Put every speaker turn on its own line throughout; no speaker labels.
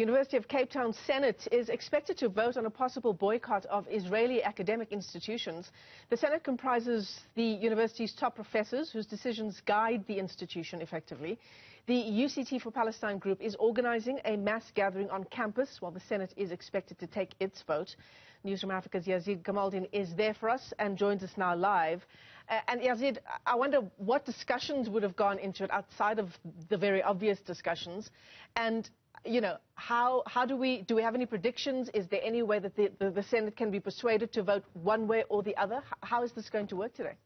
The University of Cape Town Senate is expected to vote on a possible boycott of Israeli academic institutions. The Senate comprises the university's top professors whose decisions guide the institution effectively. The UCT for Palestine group is organizing a mass gathering on campus while the Senate is expected to take its vote. Newzroom Afrika's Yazeed Kamaldien is there for us and joins us now live. And Yazeed, I wonder what discussions would have gone into it outside of the very obvious discussions, and you know, how do we have any predictions? Is there any way that the Senate can be persuaded to vote one way or the other? How is this going to work today?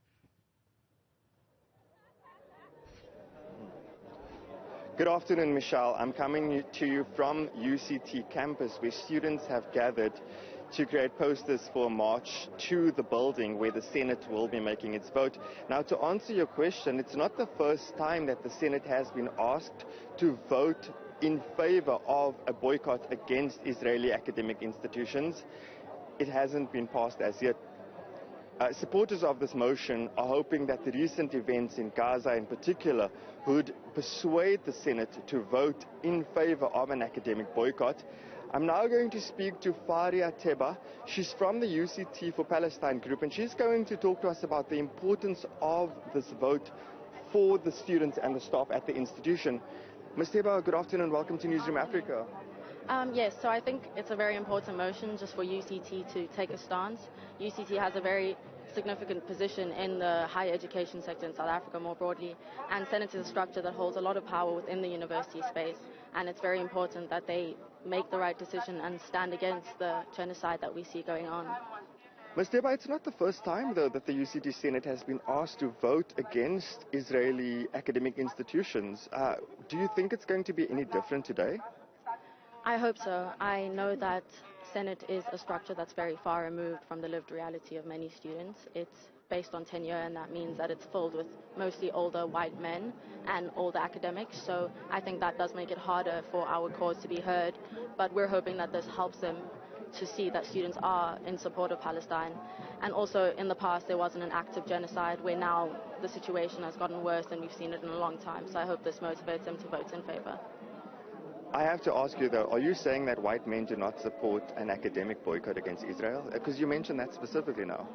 Good afternoon, Michelle. I'm coming to you from UCT campus, where students have gathered to create posters for a march to the building where the Senate will be making its vote. Now, to answer your question, it's not the first time that the Senate has been asked to vote in favor of a boycott against Israeli academic institutions. It hasn't been passed as yet. Supporters of this motion are hoping that the recent events in Gaza in particular would persuade the Senate to vote in favor of an academic boycott. I'm now going to speak to Faria Teba. She's from the UCT for Palestine group, and she's going to talk to us about the importance of this vote for the students and the staff at the institution. Ms. Teba, good afternoon. Welcome to Newzroom Afrika.
Yes, so I think it's a very important motion just for UCT to take a stance. UCT has a very significant position in the higher education sector in South Africa more broadly, and Senate is a structure that holds a lot of power within the university space, and it's very important that they make the right decision and stand against the genocide that we see going on.
Ms. Teba, it's not the first time, though, that the UCT Senate has been asked to vote against Israeli academic institutions. Do you think it's going to be any different today?
I hope so. I know that Senate is a structure that's very far removed from the lived reality of many students. It's based on tenure, and that means that it's filled with mostly older white men and older academics. So I think that does make it harder for our cause to be heard, but we're hoping that this helps them to see that students are in support of Palestine. And also, in the past, there wasn't an active genocide, where now the situation has gotten worse and we've seen it in a long time. So I hope this motivates them to vote in favor.
I have to ask you, though, are you saying that white men do not support an academic boycott against Israel? Because you mentioned that specifically now.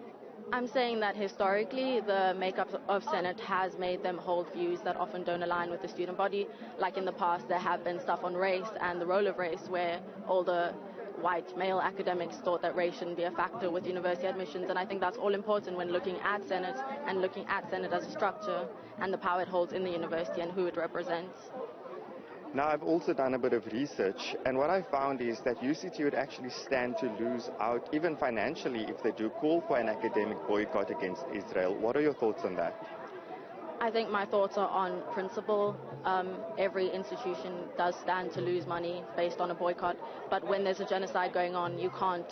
I'm saying that historically the makeup of Senate has made them hold views that often don't align with the student body. Like in the past, there have been stuff on race and the role of race, where older white male academics thought that race shouldn't be a factor with university admissions, and I think that's all important when looking at Senate and looking at Senate as a structure and the power it holds in the university and who it represents.
Now, I've also done a bit of research, and what I found is that UCT would actually stand to lose out, even financially, if they do call for an academic boycott against Israel. What are your thoughts on that?
I think my thoughts are on principle. Every institution does stand to lose money based on a boycott, but when there's a genocide going on, you can't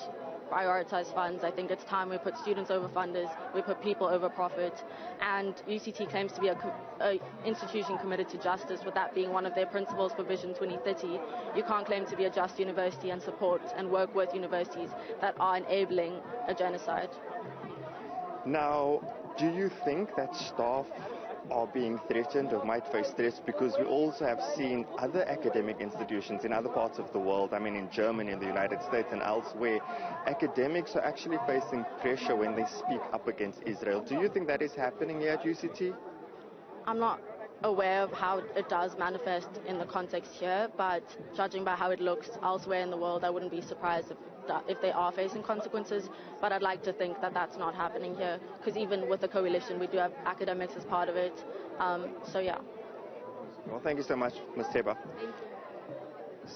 prioritize funds. I think it's time we put students over funders, we put people over profit, and UCT claims to be an institution committed to justice, with that being one of their principles for Vision 2030. You can't claim to be a just university and support and work with universities that are enabling a genocide.
Now, do you think that staff are being threatened or might face threats? Because we also have seen other academic institutions in other parts of the world, I mean in Germany, in the United States and elsewhere, academics are actually facing pressure when they speak up against Israel. Do you think that is happening here at UCT?
I'm not aware of how it does manifest in the context here, but judging by how it looks elsewhere in the world, I wouldn't be surprised if they are facing consequences, but I'd like to think that that's not happening here, because even with the coalition we do have academics as part of it, so yeah.
Well, thank you so much, Ms. Teba.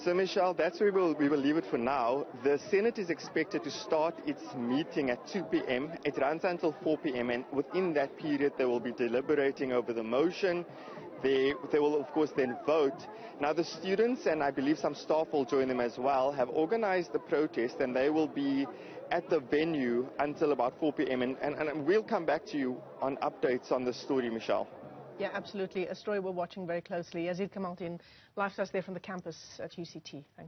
So Michelle, that's where we will leave it for now. The Senate is expected to start its meeting at 2 p.m. It runs until 4 p.m. and within that period they will be deliberating over the motion. They will, of course, then vote. Now, the students, and I believe some staff will join them as well, have organized the protest, and they will be at the venue until about 4 p.m. And we'll come back to you on updates on the story, Michelle.
Yeah, absolutely. A story we're watching very closely. Yazeed Kamaldien, live to us there from the campus at UCT. Thanks.